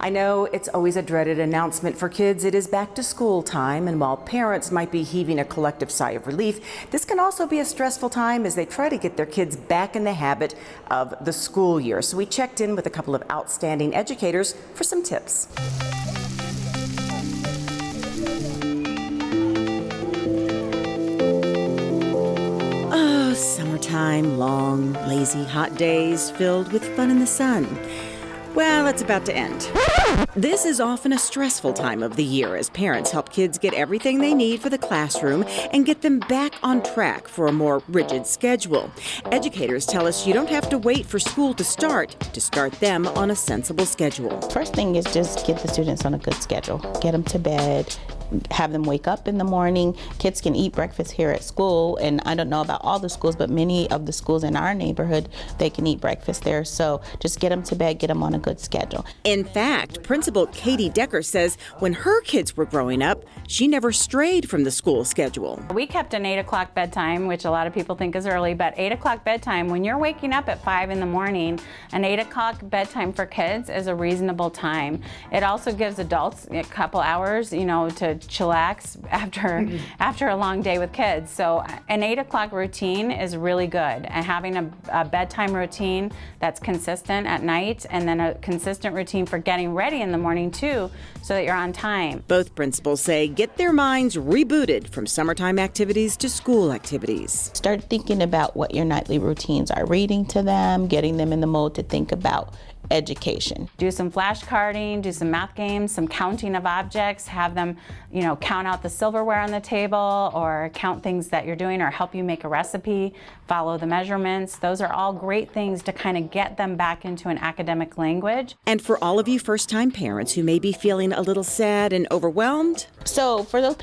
I know it's always a dreaded announcement for kids. It is back to school time, and while parents might be heaving a collective sigh of relief, this can also be a stressful time as they try to get their kids back in the habit of the school year. So we checked in with a couple of outstanding educators for some tips. Oh, summertime, long, lazy, hot days filled with fun in the sun. Well, it's about to end. This is often a stressful time of the year as parents help kids get everything they need for the classroom and get them back on track for a more rigid schedule. Educators tell us you don't have to wait for school to start them on a sensible schedule. First thing is just get the students on a good schedule. Get them to bed, have them wake up in the morning. Kids can eat breakfast here at school, and I don't know about all the schools, but many of the schools in our neighborhood, they can eat breakfast there. So just get them to bed, get them on a good schedule. In fact, Principal Katie Decker says when her kids were growing up, she never strayed from the school schedule. We kept an 8 o'clock bedtime, which a lot of people think is early, but 8 o'clock bedtime, when you're waking up at 5 in the morning, an 8 o'clock bedtime for kids is a reasonable time. It also gives adults a couple hours, to chillax after a long day with kids. So an 8 o'clock routine is really good, and having a bedtime routine that's consistent at night, and then a consistent routine for getting ready in the morning too, so that you're on time. Both principals say get their minds rebooted from summertime activities to school activities. Start thinking about what your nightly routines are, reading to them, getting them in the mode to think about education. Do some flashcarding, do some math games, some counting of objects, have them, count out the silverware on the table, or count things that you're doing, or help you make a recipe, follow the measurements. Those are all great things to kind of get them back into an academic language. And for all of you first-time parents who may be feeling a little sad and overwhelmed, so for those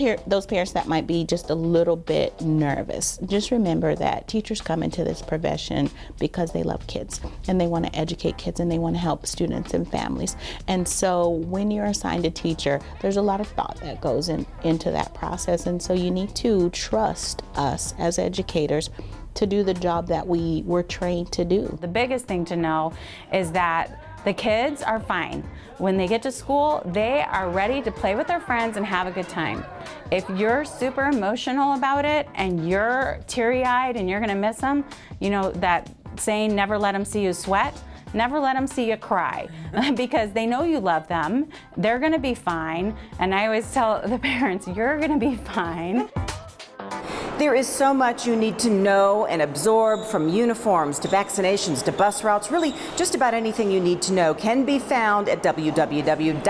parents that might be just a little bit nervous, just remember that teachers come into this profession because they love kids and they want to educate kids and they want to help students and families. And so when you're assigned a teacher, there's a lot of thought that goes into that process. And so you need to trust us as educators to do the job that we were trained to do. The biggest thing to know is that the kids are fine. When they get to school, they are ready to play with their friends and have a good time. If you're super emotional about it and you're teary-eyed and you're gonna miss them, that saying, never let them see you sweat, never let them see you cry because they know you love them. They're gonna be fine. And I always tell the parents, you're gonna be fine. there is so much you need to know and absorb, from uniforms to vaccinations to bus routes. Really, just about anything you need to know can be found at www.ccsd.net.